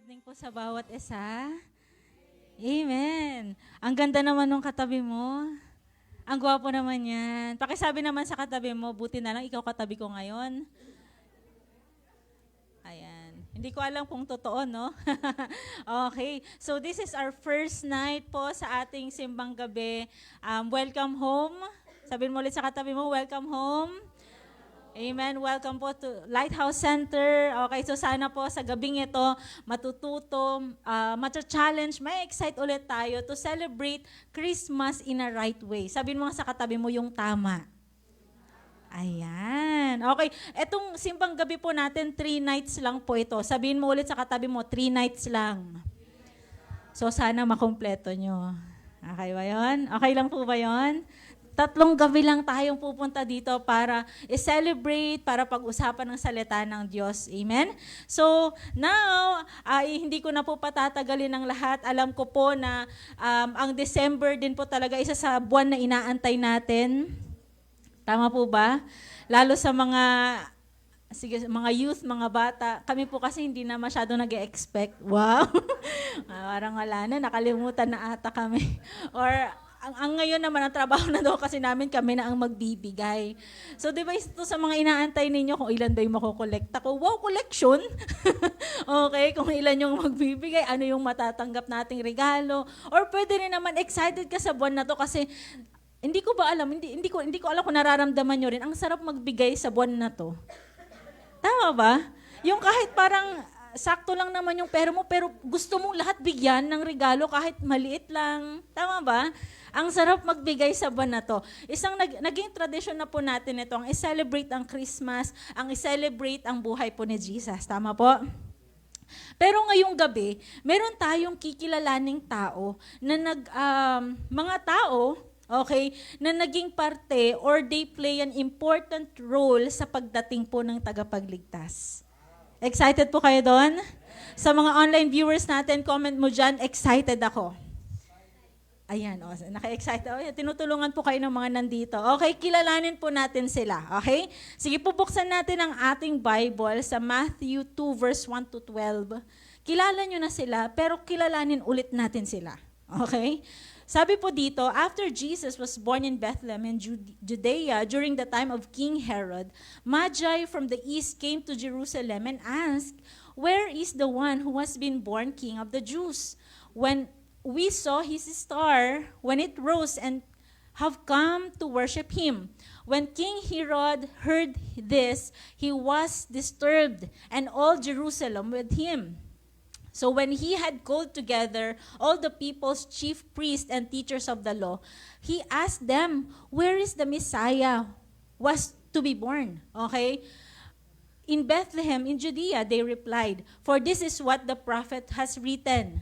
evening po sa bawat isa. Amen. Ang ganda naman nung katabi mo. Ang gwapo naman yan. Pakisabi naman sa katabi mo, buti na lang ikaw katabi ko ngayon. Ayan. Hindi ko alam kung totoo, no? Okay. So this is our first night po sa ating simbang gabi. Welcome home. Sabihin mo ulit sa katabi mo, welcome home. Amen. Welcome po to Lighthouse Center. Okay, so sana po sa gabing ito matututo, mata-challenge, may excite ulit tayo to celebrate Christmas in a right way. Sabihin mo sa katabi mo yung tama. Ayan. Okay, etong simbang gabi po natin, 3 nights lang po ito. Sabihin mo ulit sa katabi mo, 3 nights lang. So sana makumpleto nyo. Okay ba yun? Okay lang po ba yun? 3 gabi lang tayong pupunta dito para i-celebrate, para pag-usapan ng salita ng Diyos. Amen? So, now, hindi ko na po patatagalin ng lahat. Alam ko po na ang December din po talaga isa sa buwan na inaantay natin. Tama po ba? Lalo sa mga youth, mga bata. Kami po kasi hindi na masyado nag-expect. Wow! Parang wala na, nakalimutan na ata kami. Or ang ngayon naman, ang trabaho na daw kasi namin, kami na ang magbibigay. So, di ba ito sa mga inaantay ninyo kung ilan ba yung makukolekta ko? Wow, collection! Okay, kung ilan yung magbibigay, ano yung matatanggap nating regalo. Or pwede rin naman, excited ka sa buwan na to kasi hindi ko ba alam, hindi ko alam kung nararamdaman nyo rin, ang sarap magbigay sa buwan na to. Tama ba? Yung kahit parang sakto lang naman yung pera mo, pero gusto mong lahat bigyan ng regalo kahit maliit lang. Tama ba? Ang sarap magbigay sa buwan na to. Isang naging tradisyon na po natin ito, ang i-celebrate ang Christmas, ang i-celebrate ang buhay po ni Jesus. Tama po? Pero ngayong gabi, meron tayong kikilalaning tao na mga tao, okay, na naging parte or they play an important role sa pagdating po ng tagapagligtas. Excited po kayo doon? Sa mga online viewers natin, comment mo dyan, excited ako. Ayan, naka-excited. Tinutulungan po kayo ng mga nandito. Okay, kilalanin po natin sila. Okay? Sige, buksan natin ang ating Bible sa Matthew 2 verse 1 to 12. Kilala nyo na sila, pero kilalanin ulit natin sila. Okay? Sabi po dito, after Jesus was born in Bethlehem in Judea during the time of King Herod, Magi from the east came to Jerusalem and asked, "Where is the one who has been born King of the Jews? When we saw his star when it rose and have come to worship him." When King Herod heard this, he was disturbed, and all Jerusalem with him. So when he had called together all the people's chief priests and teachers of the law, he asked them, "Where is the Messiah was to be born?" Okay? "In Bethlehem in Judea," they replied, "for this is what the prophet has written."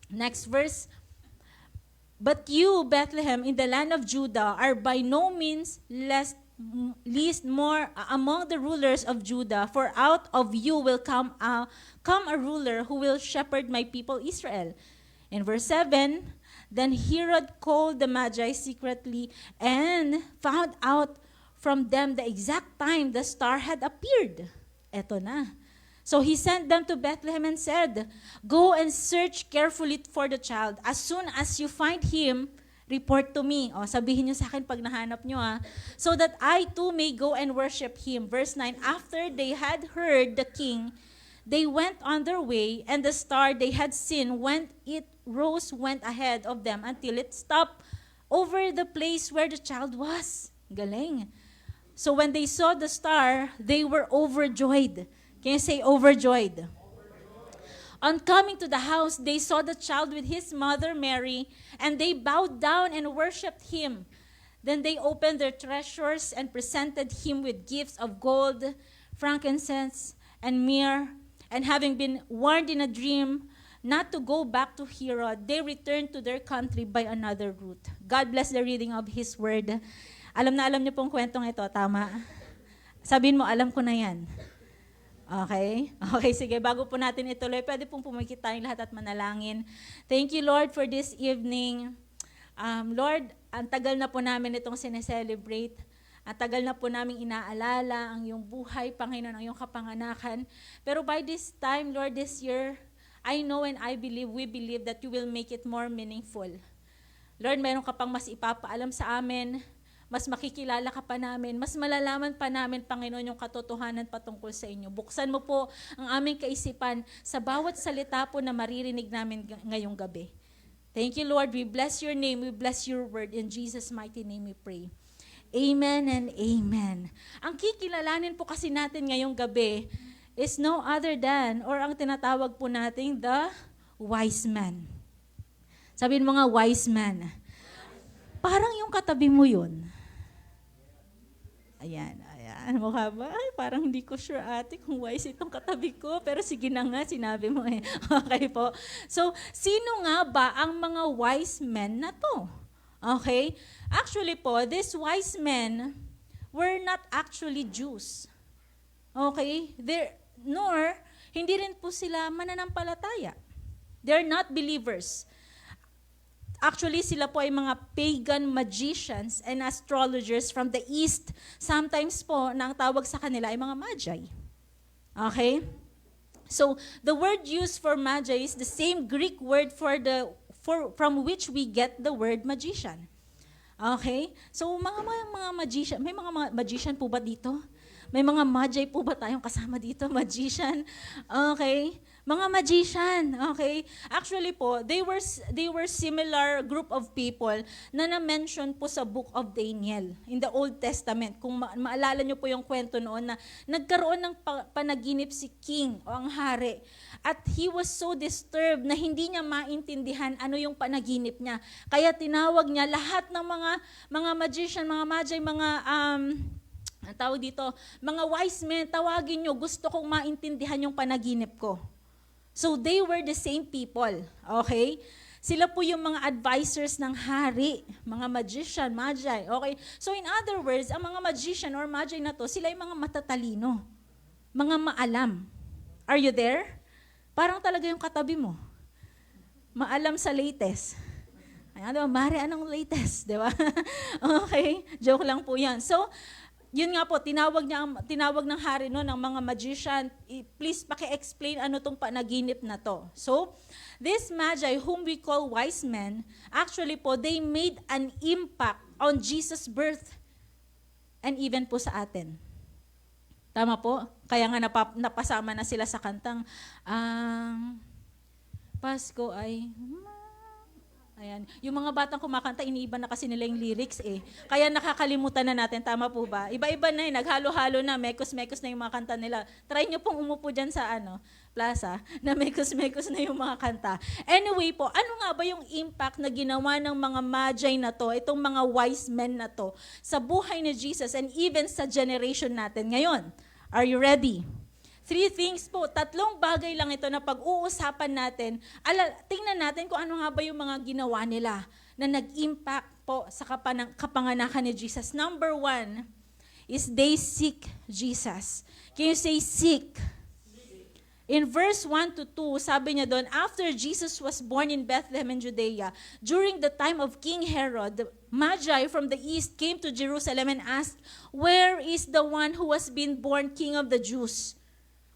Next verse, "But you, Bethlehem, in the land of Judah, are by no means least more among the rulers of Judah, for out of you will come a ruler who will shepherd my people Israel." In verse 7, "Then Herod called the Magi secretly and found out from them the exact time the star had appeared." Eto na. "So he sent them to Bethlehem and said, 'Go and search carefully for the child. As soon as you find him, report to me.'" Sabihin niyo sa akin pag nahanap niyo, "So that I too may go and worship him." Verse 9, "After they had heard the king, they went on their way, and the star they had seen when it rose went ahead of them until it stopped over the place where the child was." Galing. "So when they saw the star, they were overjoyed." Can you say overjoyed? "On coming to the house, they saw the child with his mother Mary, and they bowed down and worshipped him. Then they opened their treasures and presented him with gifts of gold, frankincense, and myrrh. And having been warned in a dream not to go back to Herod, they returned to their country by another route." God bless the reading of His Word. Alam na alam niyo pong kwentong ito, tama? Sabihin mo, alam ko na yan. Okay? Okay, sige. Bago po natin ituloy, pwede pong pumikit tayong lahat at manalangin. Thank you, Lord, for this evening. Lord, ang tagal na po namin itong sineselebrate. Ang tagal na po namin inaalala ang iyong buhay, Panginoon, ang iyong kapanganakan. Pero by this time, Lord, this year, I know and I believe, we believe that you will make it more meaningful. Lord, meron ka pang mas ipapaalam sa amin, mas makikilala ka pa namin, mas malalaman pa namin, Panginoon, yung katotohanan patungkol sa inyo. Buksan mo po ang aming kaisipan sa bawat salita po na maririnig namin ngayong gabi. Thank you, Lord. We bless your name. We bless your word. In Jesus' mighty name we pray. Amen and amen. Ang kikilalanin po kasi natin ngayong gabi is no other than, or ang tinatawag po natin, the wise man. Sabihin mo nga, wise man. Parang yung katabi mo yun. Ayan. Mukha ba? Ay, parang hindi ko sure, ate, kung wise itong katabi ko. Pero sige na nga, sinabi mo eh. Okay po. So, sino nga ba ang mga wise men na to? Okay? Actually po, these wise men were not actually Jews. Okay? Nor, hindi rin po sila mananampalataya. They're not believers. Actually, sila po ay mga pagan magicians and astrologers from the East. Sometimes po, na ang tawag sa kanila ay mga magi. Okay? So, the word used for magi is the same Greek word from which we get the word magician. Okay? So, mga magician, may mga magician po ba dito? May mga magi po ba tayong kasama dito? Magician? Okay? Mga magician, okay? Actually po, they were similar group of people na na-mention po sa Book of Daniel in the Old Testament. Kung maalala nyo po yung kwento noon na nagkaroon ng panaginip si king o ang hari. At he was so disturbed na hindi niya maintindihan ano yung panaginip niya. Kaya tinawag niya lahat ng mga magician, mga magi, ang tawag dito, mga wise men, tawagin nyo, gusto kong maintindihan yung panaginip ko. So they were the same people, okay? Sila po yung mga advisors ng hari, mga magician, magi, okay? So in other words, ang mga magician or magi na to, sila yung mga matatalino, mga maalam. Are you there? Parang talaga yung katabi mo. Maalam sa latest. Ayan, diba? Mare, anong latest? Diba? Okay? Joke lang po yan. So, yun nga po, tinawag ng hari no, ng mga magician, please paki-explain ano tong panaginip na to. So, these magi whom we call wise men, actually po, they made an impact on Jesus' birth and even po sa atin. Tama po? Kaya nga napasama na sila sa kantang, Pasko ay... Ayan. Yung mga batang kumakanta, iniiba na kasi nila yung lyrics eh. Kaya nakakalimutan na natin, tama po ba? Iba-iba na naghalo-halo na, mekos-mekos na yung mga kanta nila. Try nyo pong umupo dyan sa plaza, na mekos-mekos na yung mga kanta. Anyway po, ano nga ba yung impact na ginawa ng mga magi na to, itong mga wise men na to, sa buhay ni Jesus and even sa generation natin ngayon? Are you ready? 3 things po, 3 bagay lang ito na pag-uusapan natin. Tingnan natin kung ano nga ba yung mga ginawa nila na nag-impact po sa kapanganakan ni Jesus. Number 1 is they seek Jesus. Can you say seek? In verse 1 to 2, sabi niya doon, after Jesus was born in Bethlehem in Judea, during the time of King Herod, the Magi from the east came to Jerusalem and asked, "Where is the one who has been born King of the Jews?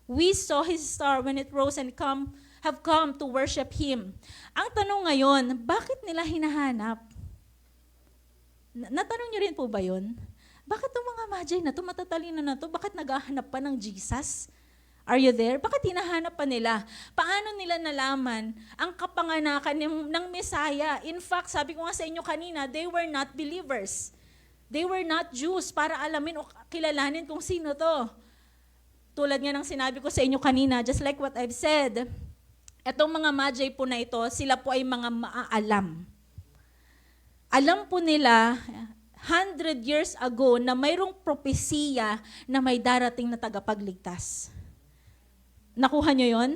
We saw his star when it rose and have come to worship him." Ang tanong ngayon, bakit nila hinahanap? Natanong niyo rin po ba yun? Bakit itong mga magi na ito, matatalino na ito, bakit naghahanap pa ng Jesus? Are you there? Bakit hinahanap pa nila? Paano nila nalaman ang kapanganakan ng Messiah? In fact, sabi ko nga sa inyo kanina, they were not believers. They were not Jews para alamin o kilalanin kung sino to. Tulad nga ng sinabi ko sa inyo kanina, just like what I've said, etong mga magi po na ito, sila po ay mga maaalam. Alam po nila, 100 years ago, na mayroong propesiya na may darating na tagapagligtas. Nakuha nyo yon?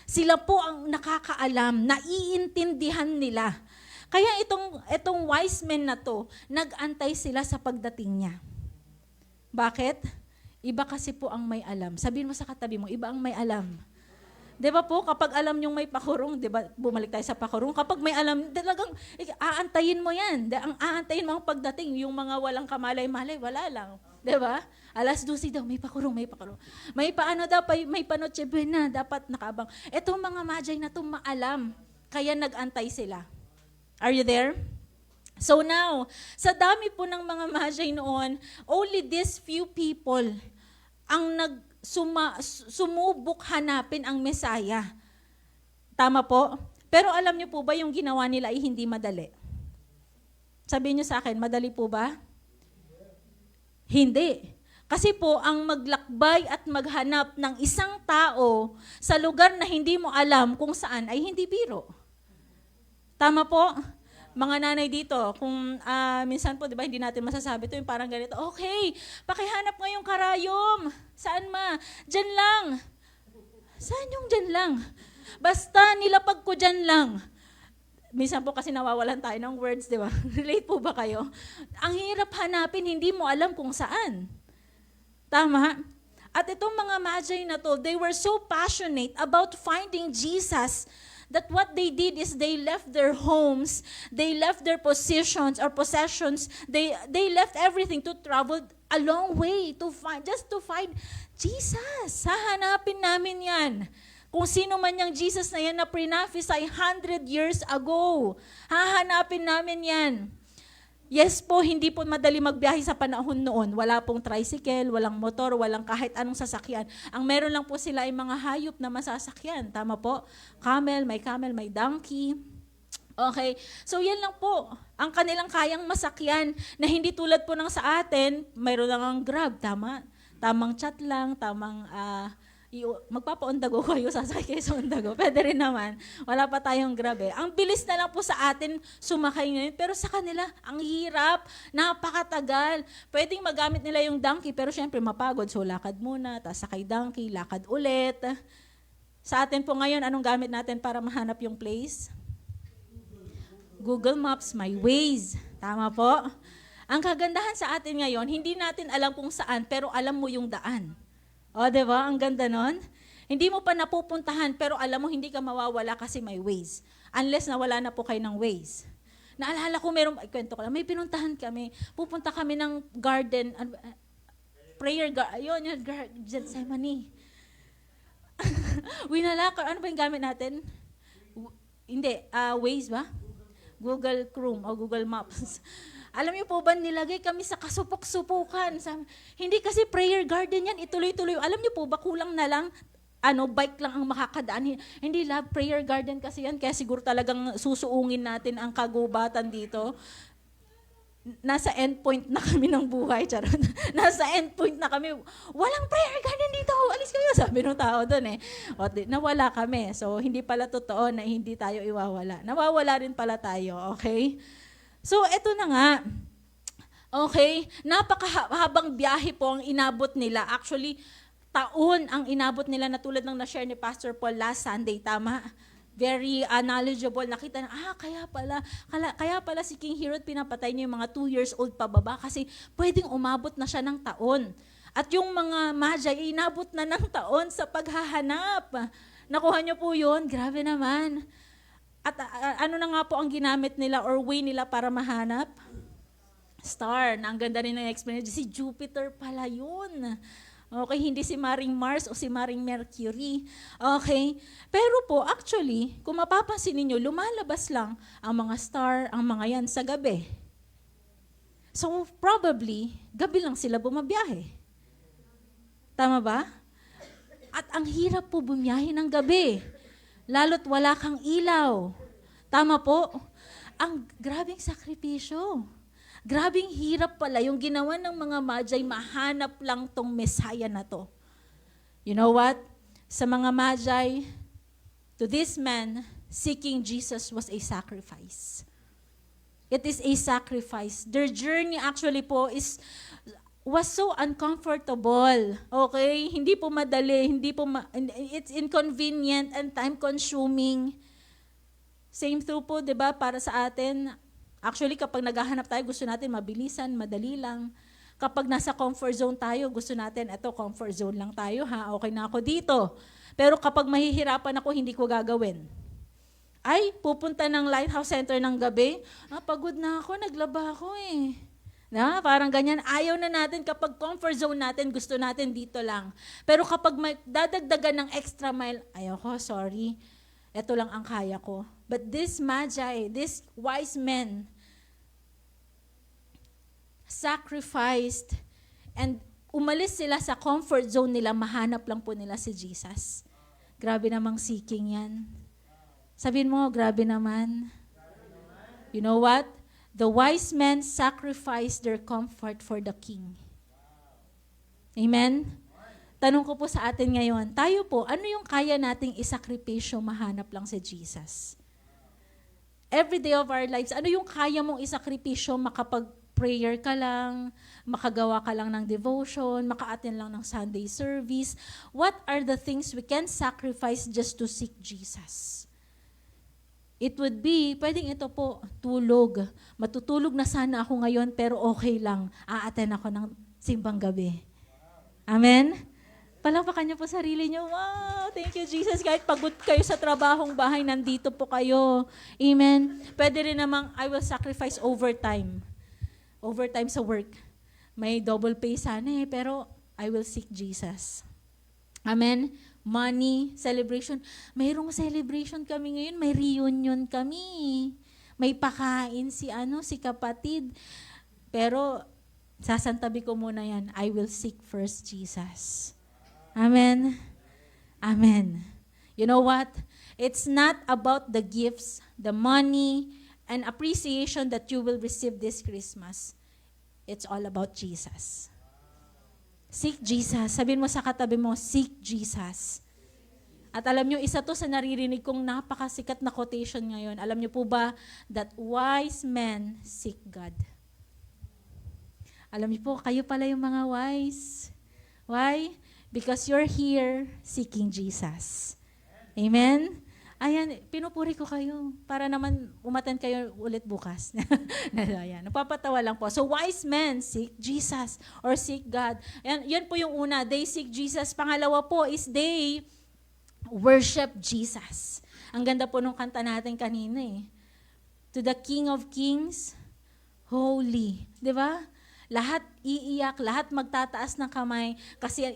Sila po ang nakakaalam, naiintindihan nila. Kaya itong wise men na to, nag-antay sila sa pagdating niya. Bakit? Iba kasi po ang may alam. Sabihin mo sa katabi mo, iba ang may alam. Di ba po, kapag alam yung may pakurong, di ba, bumalik tayo sa pakurong, kapag may alam, talagang aantayin mo yan. Ang aantayin mo ang pagdating, yung mga walang kamalay-malay, wala lang. Diba? Alas 12 daw, may pakurong, may pakurong. May paano daw, may Noche Buena, dapat nakaabang. Etong mga magi na to maalam, kaya nag-antay sila. Are you there? So now, sa dami po ng mga magi noon, only these few people ang sumubok hanapin ang Messiah. Tama po? Pero alam niyo po ba yung ginawa nila ay hindi madali? Sabihin niyo sa akin, madali po ba? Hindi. Kasi po, ang maglakbay at maghanap ng isang tao sa lugar na hindi mo alam kung saan ay hindi biro. Tama po? Mga nanay dito, kung minsan po, di ba, hindi natin masasabi ito, yung parang ganito, okay, pakihanap ngayong karayom. Saan ma? Diyan lang. Saan yung diyan lang? Basta nilapag ko diyan lang. Minsan po kasi nawawalan tayo ng words, di ba? Relate po ba kayo? Ang hirap hanapin, hindi mo alam kung saan. Tama? At itong mga magi na to, they were so passionate about finding Jesus that what they did is they left their homes, they left their possessions, they left everything to travel a long way just to find Jesus. Hahanapin namin yan. Kung sino man yung Jesus na yan na pre-prophesy 100 years ago, hahanapin namin yan. Yes po, hindi po madali magbiyahe sa panahon noon. Wala pong tricycle, walang motor, walang kahit anong sasakyan. Ang meron lang po sila ay mga hayop na masasakyan. Tama po? Camel, may donkey. Okay, so yan lang po. Ang kanilang kayang masakyan na hindi tulad po ng sa atin, mayroon lang ang Grab. Tama? Tamang chat lang, tamang magpapa-ondago kayo, sasakay kayo sa ondago. Pwede rin naman. Wala pa tayong Grab eh. Ang bilis na lang po sa atin sumakay ngayon, pero sa kanila, ang hirap, napakatagal. Pwedeng magamit nila yung donkey, pero syempre mapagod. So lakad muna, tapos sakay donkey, lakad ulit. Sa atin po ngayon, anong gamit natin para mahanap yung place? Google Maps, my Waze. Tama po? Ang kagandahan sa atin ngayon, hindi natin alam kung saan, pero alam mo yung daan. O, diba? Ang ganda nun. Hindi mo pa napupuntahan, pero alam mo, hindi ka mawawala kasi may Waze. Unless nawala na po kayo ng Waze. Naalala ko, kwento ko lang, may pinuntahan kami. Pupunta kami ng garden, prayer garden, yun, Gethsemane. Winalakar, ano ba yung gamit natin? Hindi, Waze ba? Google Chrome o Google Maps. Alam niyo po ba, nilagay kami sa kasupok-supukan. Hindi kasi prayer garden yan, ituloy-tuloy. Alam niyo po ba, kulang na lang, bike lang ang makakadaan. Hindi prayer garden kasi yan, kaya siguro talagang susuungin natin ang kagubatan dito. Nasa endpoint na kami ng buhay, charot. Nasa endpoint na kami. Walang prayer garden dito, alis kayo, sabi ng tao doon eh. Nawala kami, so hindi pala totoo na hindi tayo iwawala. Nawawala rin pala tayo, okay? So, eto na nga. Okay? Napakahabang biyahe po ang inabot nila. Actually, taon ang inabot nila na tulad ng na-share ni Pastor Paul last Sunday. Tama? Very knowledgeable. Nakita na, kaya pala si King Herod pinapatay niya yung mga 2 years old pababa kasi pwedeng umabot na siya ng taon. At yung mga magi, inabot na ng taon sa paghahanap. Nakuha niyo po yun? Grabe naman. At ano na nga po ang ginamit nila or way nila para mahanap? Star, na ang ganda rin ng explanation. Si Jupiter pala yun. Okay, hindi si Maring Mars o si Maring Mercury. Okay, pero po actually, kung mapapansin ninyo, lumalabas lang ang mga star, ang mga yan sa gabi. So probably, gabi lang sila bumabiyahe. Tama ba? At ang hirap po bumiyahe ng gabi. Lalo't wala kang ilaw. Tama po? Ang grabing sakripisyo. Grabing hirap pala yung ginawa ng mga magi, mahanap lang tong Messiah na to. You know what? Sa mga magi, to this man, seeking Jesus was a sacrifice. It is a sacrifice. Their journey actually po was so uncomfortable. Okay? Hindi po madali, it's inconvenient and time-consuming. Same through po, 'di ba, para sa atin. Actually, kapag naghahanap tayo, gusto natin mabilisan, madali lang. Kapag nasa comfort zone tayo, gusto natin, eto, comfort zone lang tayo, ha? Okay na ako dito. Pero kapag mahihirapan ako, hindi ko gagawin. Ay, pupunta ng Lighthouse Center ng gabi, pagod na ako, naglaba ako eh. Na, parang ganyan, ayaw na natin kapag comfort zone natin, gusto natin dito lang. Pero kapag may dadagdagan ng extra mile, ayoko, sorry, ito lang ang kaya ko. But this magi, these wise men, sacrificed and umalis sila sa comfort zone nila, mahanap lang po nila si Jesus. Grabe namang seeking yan. Sabihin mo, grabe naman. You know what? The wise men sacrificed their comfort for the king. Amen? Tanong ko po sa atin ngayon, tayo po, ano yung kaya nating isakripisyo mahanap lang si Jesus? Every day of our lives, ano yung kaya mong isakripisyo makapag-prayer ka lang, makagawa ka lang ng devotion, maka-attend lang ng Sunday service? What are the things we can sacrifice just to seek Jesus? It would be, pwedeng ito po, tulog. Matutulog na sana ako ngayon, pero okay lang. A-attend ako ng simbang gabi. Amen? Palakpakan niyo po sarili niyo. Wow, thank you Jesus. Kahit pagod kayo sa trabahong bahay, nandito po kayo. Amen? Pwede rin namang, I will sacrifice overtime. Overtime sa work. May double pay sana pero I will seek Jesus. Amen? Money, celebration. Mayroong celebration kami ngayon, may reunion kami. May pakain si kapatid. Pero sasantabi ko muna yan, I will seek first Jesus. Amen. Amen. You know what? It's not about the gifts, the money, and appreciation that you will receive this Christmas. It's all about Jesus. Seek Jesus. Sabihin mo sa katabi mo, seek Jesus. At alam nyo, isa to sa naririnig kong napakasikat na quotation ngayon. Alam nyo po ba that wise men seek God? Alam nyo po, kayo pala yung mga wise. Why? Because you're here seeking Jesus. Amen? Ayan, pinupuri ko kayo para naman umattend kayo ulit bukas. Ayan, napapatawa lang po. So wise men seek Jesus or seek God. Ayan, yan po yung una, they seek Jesus. Pangalawa po is they worship Jesus. Ang ganda po nung kanta natin kanina eh. To the King of Kings, holy. Di ba? Lahat iiyak, lahat magtataas ng kamay kasi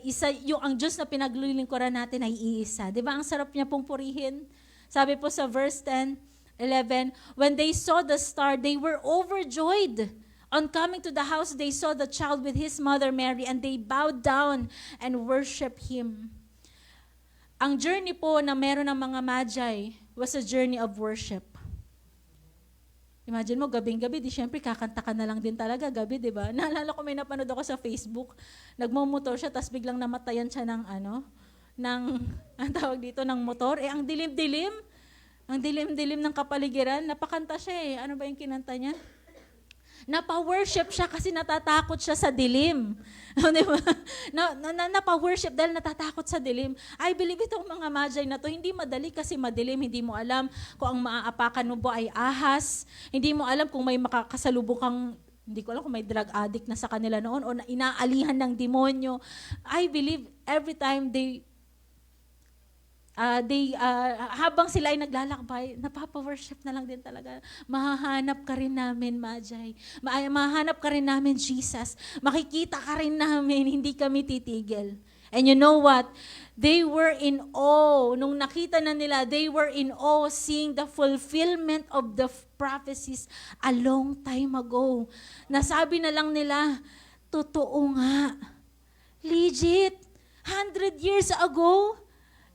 ang Diyos na pinaglilingkuran natin ay iisa. Di ba? Ang sarap niya pong purihin. Sabi po sa verse 10, 11, when they saw the star, they were overjoyed. On coming to the house, they saw the child with his mother Mary, and they bowed down and worshiped him. Ang journey po na meron ng mga magi was a journey of worship. Imagine mo, gabing-gabi, di syempre kakanta ka na lang din talaga gabi, di ba? Naalala ko may napanood ako sa Facebook, nagmumotor siya, tapos biglang namatayan siya ng ang tawag dito, ng motor. Ang dilim-dilim. Ang dilim-dilim ng kapaligiran. Napakanta siya eh. Ano ba yung kinanta niya? Napa-worship siya kasi natatakot siya sa dilim. Diba? Napa-worship dahil natatakot sa dilim. I believe itong mga magi na to, hindi madali kasi madilim. Hindi mo alam kung ang maaapakan mo ba ay ahas. Hindi mo alam kung may makakasalubukang, hindi ko alam kung may drug addict na sa kanila noon o na inaalihan ng demonyo. I believe every time habang sila ay naglalakbay, napapa-worship na lang din talaga. Mahahanap ka rin namin, Magi. Mahahanap ka rin namin, Jesus. Makikita ka rin namin, hindi kami titigil. And you know what? They were in awe. Nung nakita na nila, they were in awe seeing the fulfillment of the prophecies a long time ago. Nasabi na lang nila, totoo nga. Legit. 100 years ago,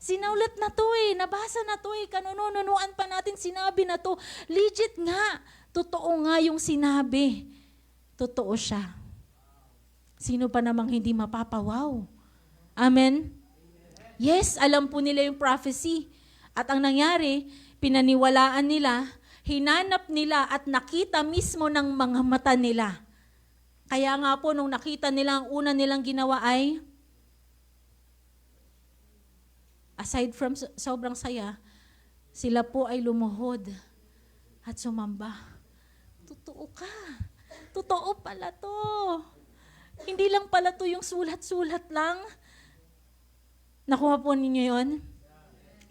sinaulat na to eh, nabasa na to eh, kanununuan pa natin sinabi na to. Legit nga, totoo nga yung sinabi. Totoo siya. Sino pa namang hindi mapapawaw? Amen? Yes, alam po nila yung prophecy. At ang nangyari, pinaniwalaan nila, hinanap nila at nakita mismo ng mga mata nila. Kaya nga po, nung nakita nila, ang una nilang ginawa ay, aside from sobrang saya, sila po ay lumuhod at sumamba. Totoo ka. Totoo pala to. Hindi lang pala to yung sulat-sulat lang. Nakuha po ninyo yun?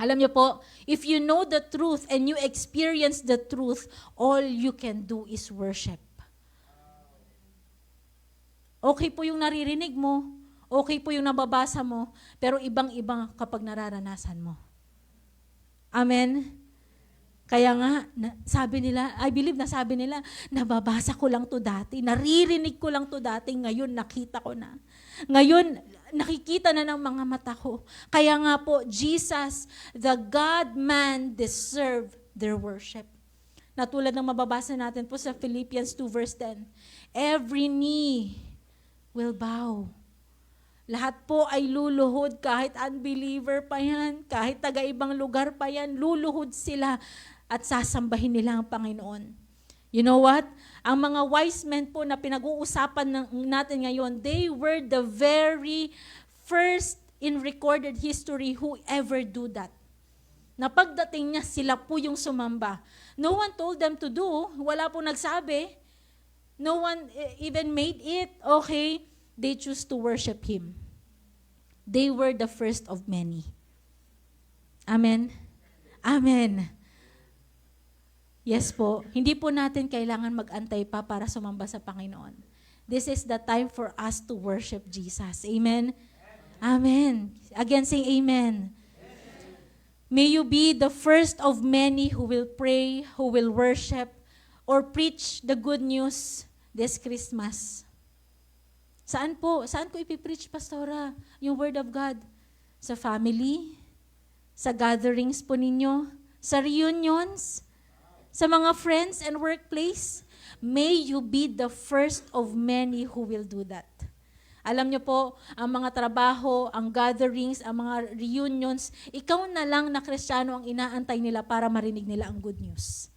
Alam niyo po, if you know the truth and you experience the truth, all you can do is worship. Okay po yung naririnig mo, okay po yung nababasa mo, pero ibang-ibang kapag nararanasan mo. Amen? Kaya nga, sabi nila, I believe na sabi nila, nababasa ko lang to dati, naririnig ko lang to dati, ngayon nakita ko na. Ngayon, nakikita na ng mga mata ko. Kaya nga po, Jesus, the God-man, deserve their worship. Natulad ng mababasa natin po sa Philippians 2 verse 10, every knee will bow. Lahat po ay luluhod, kahit unbeliever pa yan, kahit taga-ibang lugar pa yan, luluhod sila at sasambahin nila ang Panginoon. You know what? Ang mga wise men po na pinag-uusapan natin ngayon, they were the very first in recorded history who ever do that. Na pagdating niya, sila po yung sumamba. No one told them to do, wala po nagsabi. No one even made it, okay? They choose to worship Him. They were the first of many. Amen? Amen. Yes po, hindi po natin kailangan mag-antay pa para sumamba sa Panginoon. This is the time for us to worship Jesus. Amen? Amen. Again, say amen. May you be the first of many who will pray, who will worship, or preach the good news this Christmas. Saan po? Saan ko ipipreach, Pastora? Yung Word of God? Sa family? Sa gatherings po ninyo? Sa reunions? Sa mga friends and workplace? May you be the first of many who will do that. Alam niyo po, ang mga trabaho, ang gatherings, ang mga reunions, ikaw na lang na Kristiyano ang inaantay nila para marinig nila ang good news.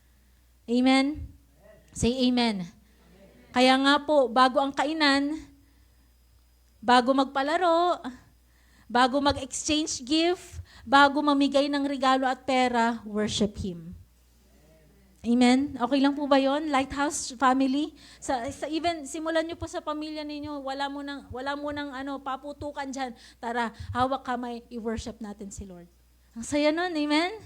Amen? Say amen. Kaya nga po, bago ang kainan, bago magpalaro, bago mag-exchange gift, bago mamigay ng regalo at pera, worship Him. Amen? Okay lang po ba yon, Lighthouse family? Even simulan niyo po sa pamilya ninyo, wala mo nang paputukan diyan. Tara, hawak kamay, i-worship natin si Lord. Ang saya nun, amen?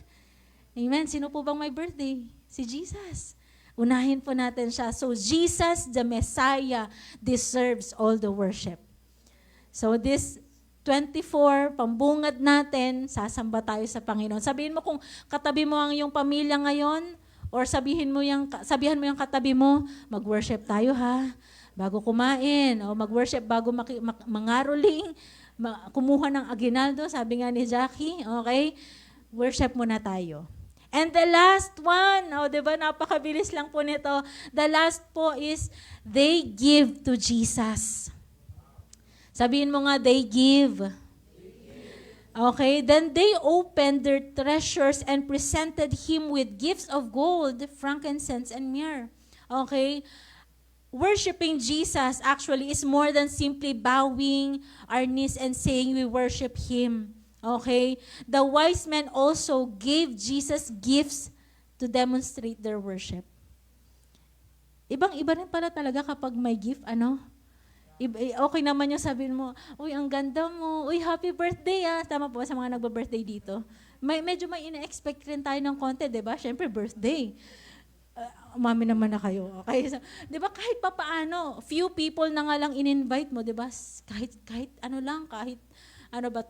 Amen. Sino po bang may birthday? Si Jesus. Unahin po natin siya. So Jesus, the Messiah, deserves all the worship. So this 24, pambungad natin, sasamba tayo sa Panginoon. Sabihin mo kung katabi mo ang iyong pamilya ngayon, or sabihan mo yung katabi mo, mag-worship tayo ha, bago kumain, o mag-worship bago mangaroling, kumuha ng aginaldo, sabi nga ni Jackie, okay? Worship muna tayo. And the last one, diba, napakabilis lang po nito. The last po is, they give to Jesus. Sabihin mo nga, they give. Okay, then they opened their treasures and presented Him with gifts of gold, frankincense, and myrrh. Okay, worshiping Jesus actually is more than simply bowing our knees and saying we worship Him. Okay, the wise men also gave Jesus gifts to demonstrate their worship. Ibang-iba rin pala talaga kapag may gift, okay naman yung sabihin mo, uy, ang ganda mo, uy, happy birthday Tama po sa mga nagba-birthday dito. Medyo may ina-expect rin tayo ng konti, di ba? Siyempre, birthday. Umami naman na kayo. Okay? So, di ba, kahit pa paano, few people na nga lang in-invite mo, di ba? Kahit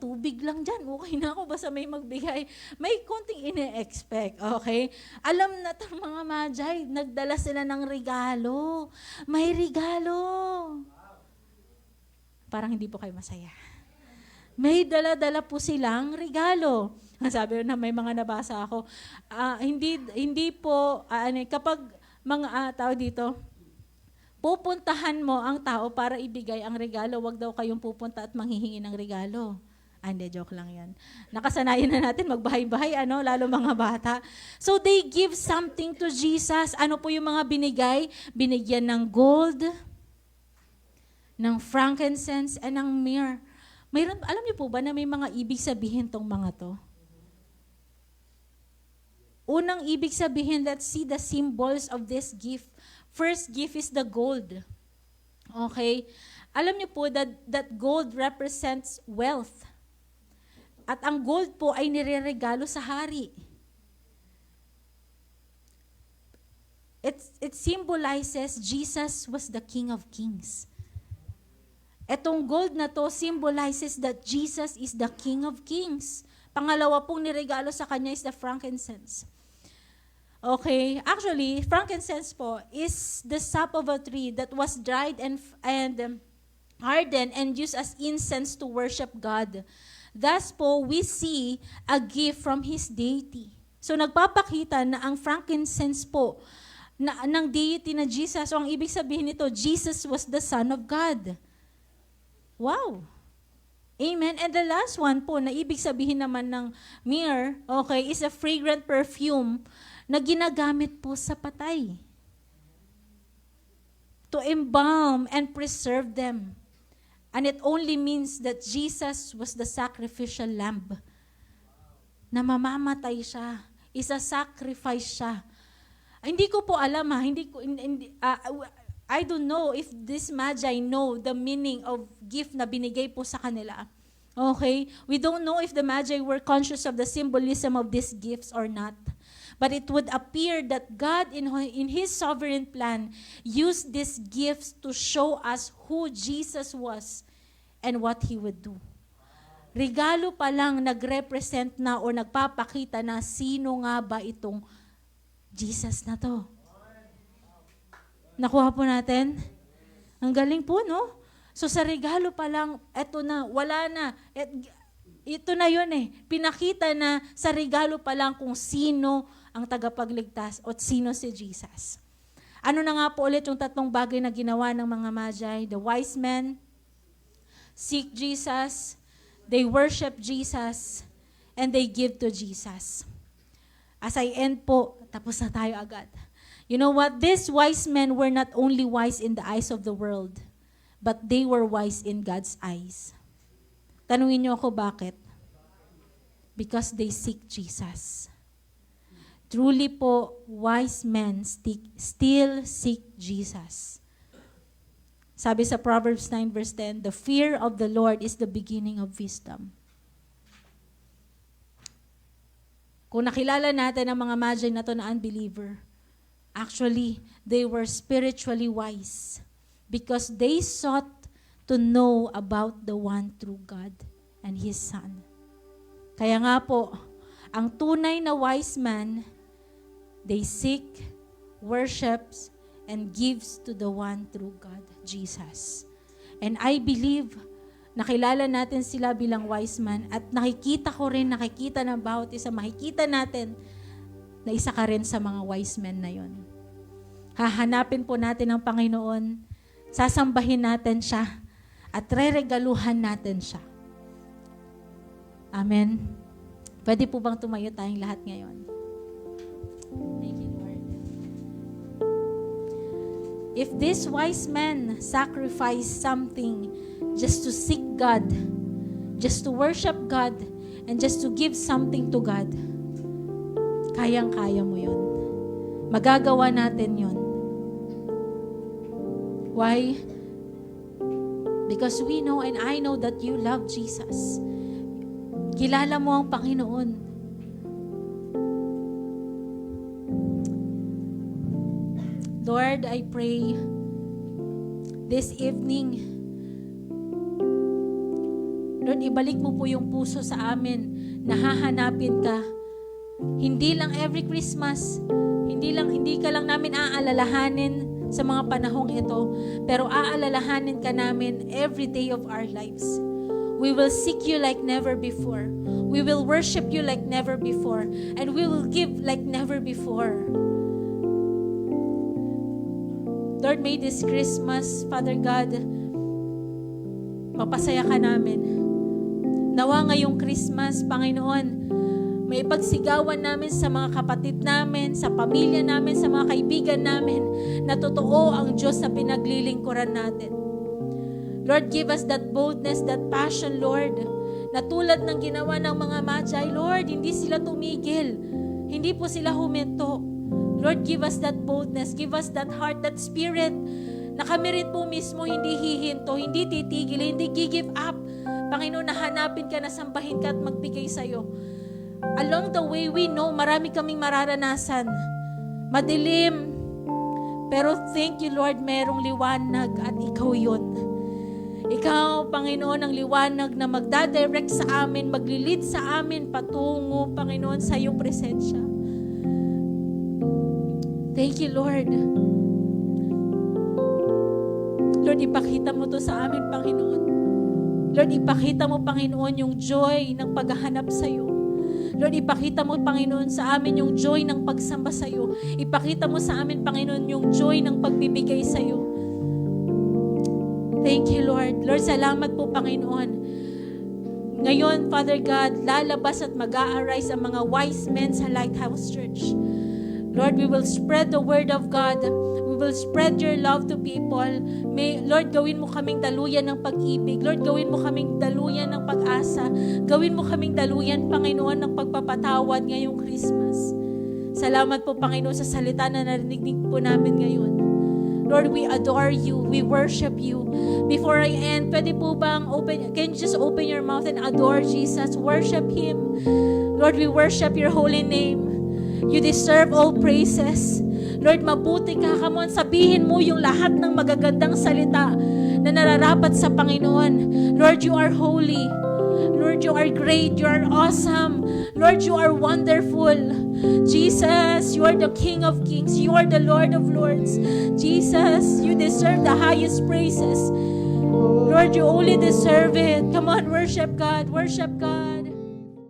tubig lang dyan, okay na ako, basta may magbigay. May konting ine-expect, okay? Alam na itong mga Magi, nagdala sila ng regalo. May regalo. Parang hindi po kayo masaya. May dala-dala po silang regalo. Sabi na may mga nabasa ako. Hindi po, kapag mga tao dito, pupuntahan mo ang tao para ibigay ang regalo. Huwag daw kayong pupunta at manghihingi ng regalo. Hindi, joke lang yan. Nakasanayan na natin magbahay-bahay, lalo mga bata. So they give something to Jesus. Ano po yung mga binigay? Binigyan ng gold, ng frankincense, and ng myrrh. Alam niyo po ba na may mga ibig sabihin tong mga to? Unang ibig sabihin, let's see the symbols of this gift. First gift is the gold. Okay? Alam niyo po that gold represents wealth. At ang gold po ay nireregalo sa hari. It symbolizes Jesus was the King of Kings. Etong gold na to symbolizes that Jesus is the King of Kings. Pangalawa pong niregalo sa kanya is the frankincense. Okay, actually, frankincense po is the sap of a tree that was dried and hardened and used as incense to worship God. Thus po, we see a gift from His deity. So nagpapakita na ang frankincense po ng deity na Jesus, so ang ibig sabihin nito, Jesus was the Son of God. Wow! Amen. And the last one po, na ibig sabihin naman ng myrrh, okay, is a fragrant perfume na ginagamit po sa patay. To embalm and preserve them. And it only means that Jesus was the sacrificial lamb. Na mamamatay siya. Isa-sacrifice siya. Hindi ko po alam I don't know if this magi know the meaning of gift na binigay po sa kanila. Okay? We don't know if the magi were conscious of the symbolism of these gifts or not. But it would appear that God, in His sovereign plan, used these gifts to show us who Jesus was and what He would do. Regalo pa lang nagrepresent na o nagpapakita na sino nga ba itong Jesus na to. Nakuha po natin? Ang galing po, no? So sa regalo pa lang, eto na, wala na. Ito na yun eh. Pinakita na sa regalo pa lang kung sino ang tagapagligtas o sino si Jesus. Ano na nga po ulit yung tatlong bagay na ginawa ng mga magi? The wise men seek Jesus, they worship Jesus, and they give to Jesus. As I end po, tapos na tayo agad. You know what? These wise men were not only wise in the eyes of the world, but they were wise in God's eyes. Tanungin niyo ako bakit? Because they seek Jesus. Truly po, wise men still seek Jesus. Sabi sa Proverbs 9 verse 10, the fear of the Lord is the beginning of wisdom. Kung nakilala natin ang mga magi na to na unbeliever, actually, they were spiritually wise because they sought to know about the one true God and His Son. Kaya nga po, ang tunay na wise man, they seek, worships, and gives to the one true God, Jesus. And I believe, nakilala natin sila bilang wise man at nakikita ng bawat isa, makikita natin na isa ka rin sa mga wise men na yon. Hahanapin po natin ang Panginoon, sasambahin natin siya, at reregaluhan natin siya. Amen. Pwede po bang tumayo tayong lahat ngayon? Thank you, Lord. If this wise man sacrificed something just to seek God, just to worship God, and just to give something to God, kayang-kaya mo yun. Magagawa natin yun. Why? Because we know and I know that you love Jesus. Kilala mo ang Panginoon. Lord, I pray this evening, Lord, ibalik mo po yung puso sa amin na hahanapin ka. Hindi lang every Christmas, hindi ka lang namin aalalahanin sa mga panahong ito, pero aalalahanin ka namin every day of our lives. We will seek you like never before. We will worship you like never before. And we will give like never before. Lord, may this Christmas, Father God, mapasaya ka namin. Nawa ngayong Christmas, Panginoon, may pagsigawan namin sa mga kapatid namin, sa pamilya namin, sa mga kaibigan namin, na totoo ang Diyos na pinaglilingkuran natin. Lord, give us that boldness, that passion, Lord, na tulad ng ginawa ng mga magi, Lord, hindi sila tumigil. Hindi po sila huminto. Lord, give us that boldness, give us that heart, that spirit, na kami rin po mismo hindi hihinto, hindi titigil, hindi give up. Panginoon, nahanapin ka, nasambahin ka at magbigay sa'yo. Along the way, we know marami kaming mararanasan. Madilim. Pero thank you, Lord, merong liwanag at ikaw yun. Ikaw, Panginoon, ang liwanag na magdadirect sa amin, maglilid sa amin patungo, Panginoon, sa iyong presensya. Thank you, Lord. Lord, ipakita mo to sa amin, Panginoon. Lord, ipakita mo, Panginoon, yung joy ng paghahanap sa iyo. Lord, ipakita mo, Panginoon, sa amin yung joy ng pagsamba sa iyo. Ipakita mo sa amin, Panginoon, yung joy ng pagbibigay sa iyo. Thank you, Lord. Lord, salamat po, Panginoon. Ngayon, Father God, lalabas at mag-a-arise ang mga wise men sa Lighthouse Church. Lord, we will spread the word of God. We will spread your love to people. May, Lord, gawin mo kaming daluyan ng pag-ibig. Lord, gawin mo kaming daluyan ng pag-asa. Gawin mo kaming daluyan, Panginoon, ng pagpapatawad ngayong Christmas. Salamat po, Panginoon, sa salita na narinig po namin ngayon. Lord, we adore you. We worship you. Before I end, pwede po bang can you just open your mouth and adore Jesus? Worship Him. Lord, we worship your holy name. You deserve all praises. Lord, mabuti ka. Come on, sabihin mo yung lahat ng magagandang salita na nararapat sa Panginoon. Lord, you are holy. Lord, you are great. You are awesome. Lord, you are wonderful. Jesus, you are the King of Kings. You are the Lord of Lords. Jesus, you deserve the highest praises. Lord, you only deserve it. Come on, worship God. Worship God.